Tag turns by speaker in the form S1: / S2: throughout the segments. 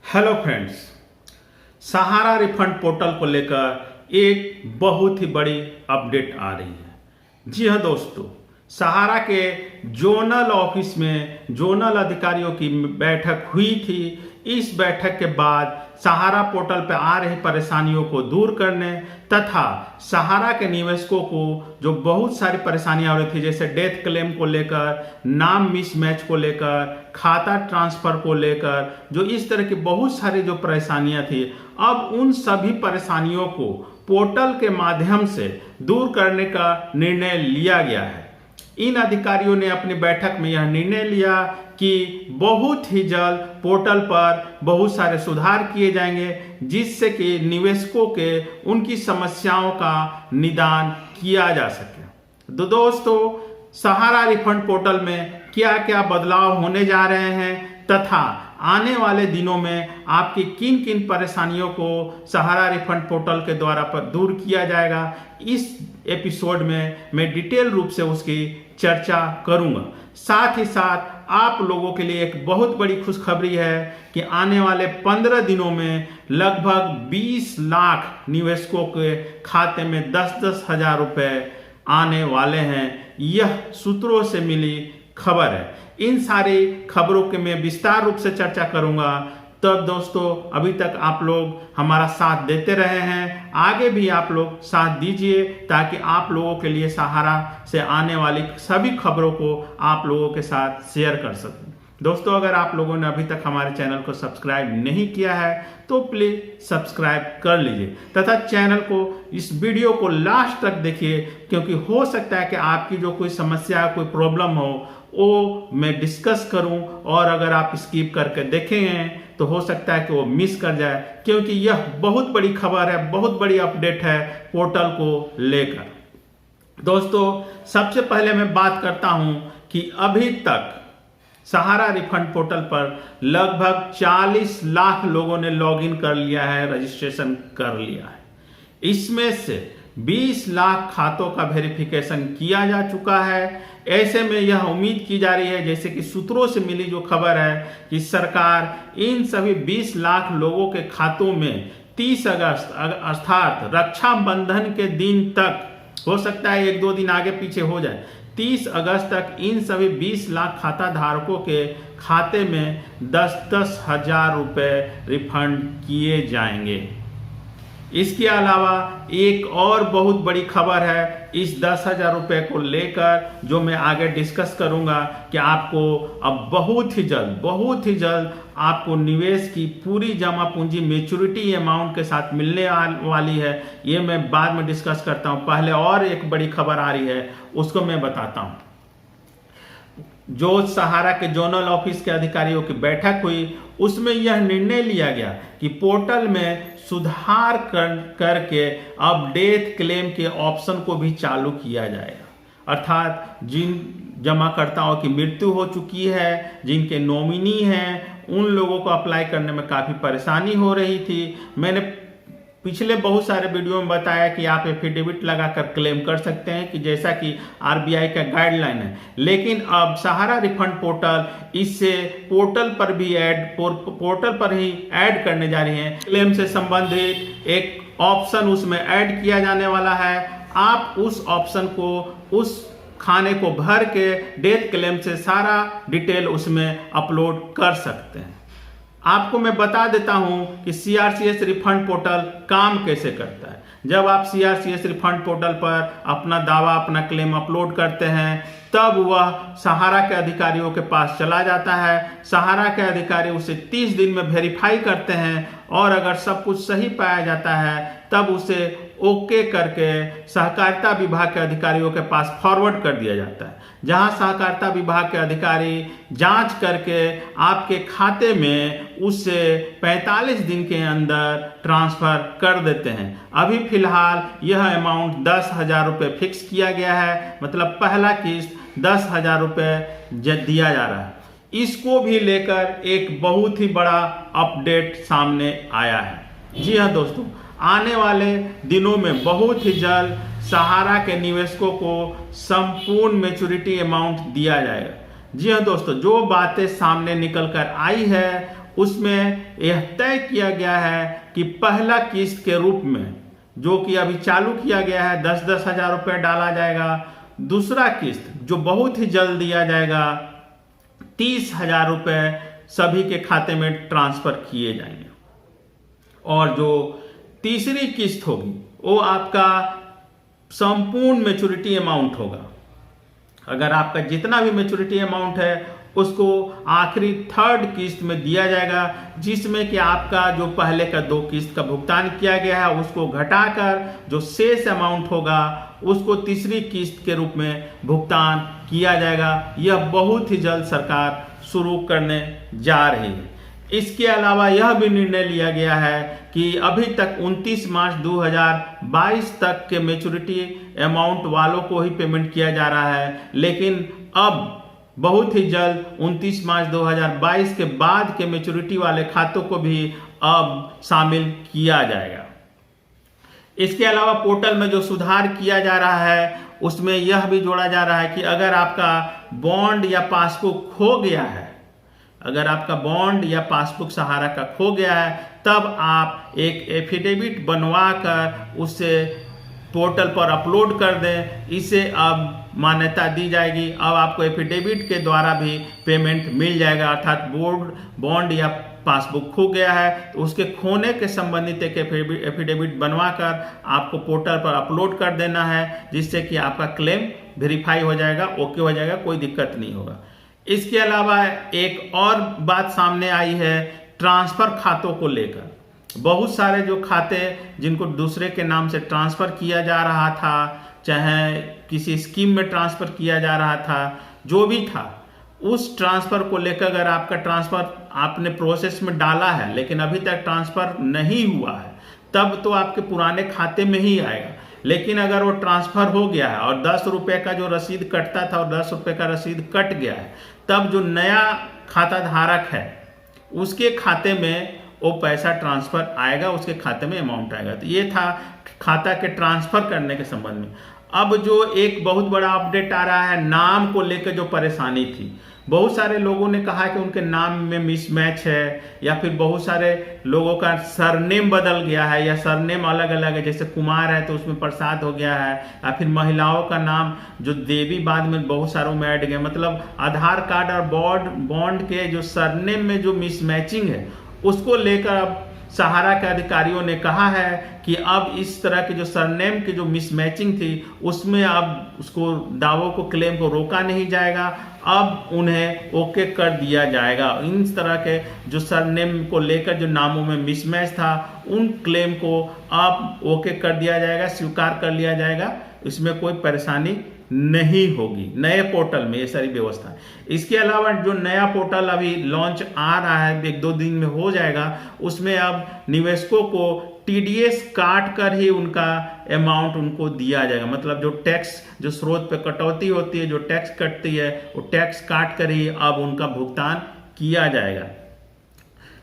S1: Hello friends, सहारा refund portal को लेकर एक बहुत ही बड़ी अपडेट आ रही है। जी हाँ दोस्तों, सहारा के जोनल ऑफिस में जोनल अधिकारियों की बैठक हुई थी। इस बैठक के बाद सहारा पोर्टल पर आ रही परेशानियों को दूर करने तथा सहारा के निवेशकों को जो बहुत सारी परेशानियां हो रही थी, जैसे डेथ क्लेम को लेकर, नाम मिसमैच को लेकर, खाता ट्रांसफर को लेकर, जो इस तरह की बहुत सारी जो परेशानियां थी, अब उन सभी परेशानियों को पोर्टल के माध्यम से दूर करने का निर्णय लिया गया है। इन अधिकारियों ने अपनी बैठक में यह निर्णय लिया कि बहुत ही जल्द पोर्टल पर बहुत सारे सुधार किए जाएंगे, जिससे कि निवेशकों के उनकी समस्याओं का निदान किया जा सके। तो दोस्तों, सहारा रिफंड पोर्टल में क्या क्या बदलाव होने जा रहे हैं तथा आने वाले दिनों में आपकी किन किन परेशानियों को सहारा रिफंड पोर्टल के द्वारा पर दूर किया जाएगा, इस एपिसोड में मैं डिटेल रूप से उसकी चर्चा करूंगा। साथ ही साथ आप लोगों के लिए एक बहुत बड़ी खुशखबरी है कि आने वाले 15 दिनों में लगभग 20 लाख निवेशकों के खाते में 10-10 हजार रुपए आने वाले हैं। यह सूत्रों से मिली खबर है। इन सारी खबरों के मैं विस्तार रूप से चर्चा करूंगा। तब दोस्तों, अभी तक आप लोग हमारा साथ देते रहे हैं, आगे भी आप लोग साथ दीजिए ताकि आप लोगों के लिए सहारा से आने वाली सभी खबरों को आप लोगों के साथ शेयर कर सकूं। दोस्तों, अगर आप लोगों ने अभी तक हमारे चैनल को सब्सक्राइब नहीं किया है तो प्लीज सब्सक्राइब कर लीजिए तथा चैनल को, इस वीडियो को लास्ट तक देखिए, क्योंकि हो सकता है कि आपकी जो कोई समस्या, कोई प्रॉब्लम हो वो मैं डिस्कस करूं, और अगर आप स्किप करके देखेंगे तो हो सकता है कि वो मिस कर जाए, क्योंकि यह बहुत बड़ी खबर है, बहुत बड़ी अपडेट है पोर्टल को लेकर। दोस्तों, सबसे पहले मैं बात करता हूं कि अभी तक सहारा रिफंड पोर्टल पर लगभग 40 लाख लोगों ने लॉगिन कर लिया है, रजिस्ट्रेशन कर लिया है। इसमें से 20 लाख खातों का वेरिफिकेशन किया जा चुका है। ऐसे में यह उम्मीद की जा रही है, जैसे कि सूत्रों से मिली जो खबर है, कि सरकार इन सभी 20 लाख लोगों के खातों में 30 अगस्त अर्थात रक्षाबंधन के दिन तक, हो सकता है 1-2 दिन आगे पीछे हो जाए, 30 अगस्त तक इन सभी 20 लाख खाता धारकों के खाते में 10-10 हजार रुपए रिफंड किए जाएंगे। इसके अलावा एक और बहुत बड़ी खबर है इस 10 हजार रुपए को लेकर, जो मैं आगे डिस्कस करूंगा कि आपको अब बहुत ही जल्द आपको निवेश की पूरी जमा पूंजी मैच्योरिटी अमाउंट के साथ मिलने वाली है। ये मैं बाद में डिस्कस करता हूं। पहले और एक बड़ी खबर आ रही है, उसको मैं बताता हूं। जो सहारा के जोनल ऑफिस के अधिकारियों की बैठक हुई, उसमें यह निर्णय लिया गया कि पोर्टल में सुधार करके अब डेथ क्लेम के ऑप्शन को भी चालू किया जाएगा। अर्थात जिन जमाकर्ताओं की मृत्यु हो चुकी है, जिनके नॉमिनी हैं, उन लोगों को अप्लाई करने में काफ़ी परेशानी हो रही थी। मैंने पिछले बहुत सारे वीडियो में बताया कि आप एफिडेविट लगाकर क्लेम कर सकते हैं, कि जैसा कि आरबीआई का गाइडलाइन है। लेकिन अब सहारा रिफंड पोर्टल इससे पोर्टल पर ही ऐड करने जा रही है। क्लेम से संबंधित एक ऑप्शन उसमें ऐड किया जाने वाला है। आप उस ऑप्शन को, उस खाने को भर के डेथ क्लेम से सारा डिटेल उसमें अपलोड कर सकते हैं। आपको मैं बता देता हूं कि सीआरसीएस रिफंड पोर्टल काम कैसे करता है। जब आप सीआरसीएस रिफंड पोर्टल पर अपना दावा, अपना क्लेम अपलोड करते हैं, तब वह सहारा के अधिकारियों के पास चला जाता है। सहारा के अधिकारी उसे 30 दिन में वेरीफाई करते हैं, और अगर सब कुछ सही पाया जाता है तब उसे ओके करके सहकारिता विभाग के अधिकारियों के पास फॉरवर्ड कर दिया जाता है, जहां सहकारिता विभाग के अधिकारी जांच करके आपके खाते में उससे 45 दिन के अंदर ट्रांसफर कर देते हैं। अभी फिलहाल यह अमाउंट 10 हजार रुपये फिक्स किया गया है, मतलब पहला किस्त 10 हजार रुपये दिया जा रहा है। इसको भी लेकर एक बहुत ही बड़ा अपडेट सामने आया है। जी हाँ दोस्तों, आने वाले दिनों में बहुत ही जल्द सहारा के निवेशकों को संपूर्ण मैच्योरिटी अमाउंट दिया जाएगा। जी हाँ दोस्तों, जो बातें सामने निकल कर आई है उसमें यह तय किया गया है कि पहला किस्त के रूप में जो कि अभी चालू किया गया है 10-10 हजार रुपये डाला जाएगा। दूसरा किस्त जो बहुत ही जल्द दिया जाएगा 30,000 रुपये सभी के खाते में ट्रांसफर किए जाएंगे। और जो तीसरी किस्त होगी वो आपका संपूर्ण मैच्योरिटी अमाउंट होगा। अगर आपका जितना भी मैच्योरिटी अमाउंट है उसको आखिरी थर्ड किस्त में दिया जाएगा, जिसमें कि आपका जो पहले का 2 किस्त का भुगतान किया गया है उसको घटाकर जो शेष अमाउंट होगा उसको तीसरी किस्त के रूप में भुगतान किया जाएगा। यह बहुत ही जल्द सरकार शुरू करने जा रही है। इसके अलावा यह भी निर्णय लिया गया है कि अभी तक 29 मार्च 2022 तक के मैच्योरिटी अमाउंट वालों को ही पेमेंट किया जा रहा है, लेकिन अब बहुत ही जल्द 29 मार्च 2022 के बाद के मैच्योरिटी वाले खातों को भी अब शामिल किया जाएगा। इसके अलावा पोर्टल में जो सुधार किया जा रहा है उसमें यह भी जोड़ा जा रहा है कि अगर आपका बॉन्ड या पासबुक खो गया है, अगर आपका बॉन्ड या पासबुक सहारा का खो गया है, तब आप एक एफिडेविट बनवा कर उसे पोर्टल पर अपलोड कर दें। इसे अब मान्यता दी जाएगी। अब आपको एफिडेविट के द्वारा भी पेमेंट मिल जाएगा, अर्थात बॉन्ड या पासबुक खो गया है तो उसके खोने के संबंधित एक एफिडेविट बनवाकर आपको पोर्टल पर अपलोड कर देना है, जिससे कि आपका क्लेम वेरीफाई हो जाएगा, ओके हो जाएगा, कोई दिक्कत नहीं होगा। इसके अलावा एक और बात सामने आई है ट्रांसफर खातों को लेकर। बहुत सारे जो खाते जिनको दूसरे के नाम से ट्रांसफर किया जा रहा था, चाहे किसी स्कीम में ट्रांसफर किया जा रहा था, जो भी था, उस ट्रांसफर को लेकर अगर आपका ट्रांसफर आपने प्रोसेस में डाला है लेकिन अभी तक ट्रांसफर नहीं हुआ है, तब तो आपके पुराने खाते में ही आएगा। लेकिन अगर वो ट्रांसफर हो गया है और 10 रुपये का जो रसीद कटता था और 10 रुपये का रसीद कट गया है, तब जो नया खाता धारक है उसके खाते में वो पैसा ट्रांसफर आएगा, उसके खाते में अमाउंट आएगा। तो ये था खाता के ट्रांसफर करने के संबंध में। अब जो एक बहुत बड़ा अपडेट आ रहा है नाम को लेकर जो परेशानी थी, बहुत सारे लोगों ने कहा कि उनके नाम में मिसमैच है, या फिर बहुत सारे लोगों का सरनेम बदल गया है या सरनेम अलग अलग है, जैसे कुमार है तो उसमें प्रसाद हो गया है, या फिर महिलाओं का नाम जो देवी बाद में बहुत सारों में ऐड गया। मतलब आधार कार्ड और बॉन्ड के जो सरनेम में जो मिसमैचिंग है उसको लेकर अब सहारा के अधिकारियों ने कहा है कि अब इस तरह के जो सरनेम की जो मिसमैचिंग थी उसमें अब उसको दावों को क्लेम को रोका नहीं जाएगा, अब उन्हें ओके कर दिया जाएगा। इन तरह के जो सरनेम को लेकर जो नामों में मिसमैच था उन क्लेम को अब ओके कर दिया जाएगा, स्वीकार कर लिया जाएगा, इसमें कोई परेशानी नहीं होगी नए पोर्टल में, ये सारी व्यवस्था। इसके अलावा जो नया पोर्टल अभी लॉन्च आ रहा है 1-2 दिन में हो जाएगा, उसमें अब निवेशकों को टीडीएस काट कर ही उनका अमाउंट उनको दिया जाएगा। मतलब जो टैक्स जो स्रोत पे कटौती होती है, जो टैक्स कटती है, वो टैक्स काट कर ही अब उनका भुगतान किया जाएगा।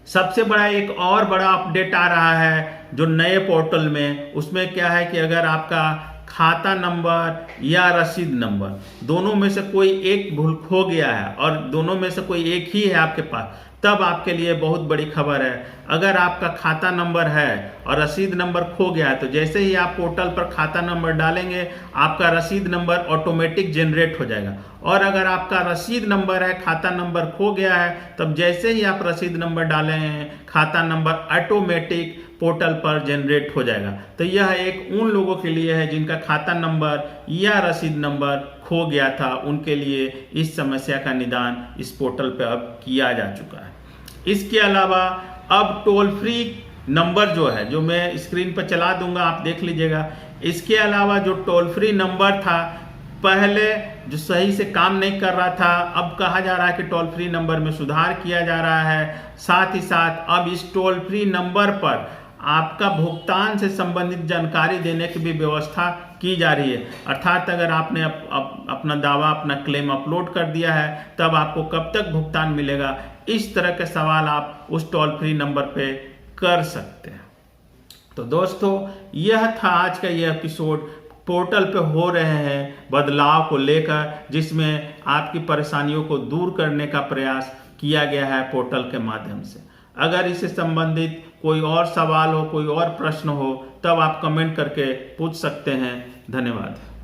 S1: सबसे बड़ा एक और बड़ा अपडेट आ रहा है जो नए पोर्टल में, उसमें क्या है कि अगर आपका खाता नंबर या रसीद नंबर दोनों में से कोई एक भूल खो गया है और दोनों में से कोई एक ही है आपके पास, तब आपके लिए बहुत बड़ी खबर है। अगर आपका खाता नंबर है और रसीद नंबर खो गया है तो जैसे ही आप पोर्टल पर खाता नंबर डालेंगे आपका रसीद नंबर ऑटोमेटिक जनरेट हो जाएगा। और अगर आपका रसीद नंबर है, खाता नंबर खो गया है, तब जैसे ही आप रसीद नंबर डाले हैं खाता नंबर ऑटोमेटिक पोर्टल पर जनरेट हो जाएगा। तो यह एक उन लोगों के लिए है जिनका खाता नंबर या रसीद नंबर खो गया था, उनके लिए इस समस्या का निदान इस पोर्टल पर अब किया जा चुका है। इसके अलावा अब टोल फ्री नंबर जो है, जो मैं स्क्रीन पर चला दूंगा, आप देख लीजिएगा। इसके अलावा जो टोल फ्री नंबर था पहले जो सही से काम नहीं कर रहा था, अब कहा जा रहा है कि टोल फ्री नंबर में सुधार किया जा रहा है। साथ ही साथ अब इस टोल फ्री नंबर पर आपका भुगतान से संबंधित जानकारी देने की भी व्यवस्था की जा रही है। अर्थात अगर आपने अपना दावा, अपना क्लेम अपलोड कर दिया है, तब आपको कब तक भुगतान मिलेगा, इस तरह के सवाल आप उस टोल फ्री नंबर पे कर सकते हैं। तो दोस्तों, यह था आज का यह एपिसोड पोर्टल पे हो रहे हैं बदलाव को लेकर, जिसमें आपकी परेशानियों को दूर करने का प्रयास किया गया है पोर्टल के माध्यम से। अगर इससे संबंधित कोई और सवाल हो, कोई और प्रश्न हो, तब आप कमेंट करके पूछ सकते हैं। धन्यवाद।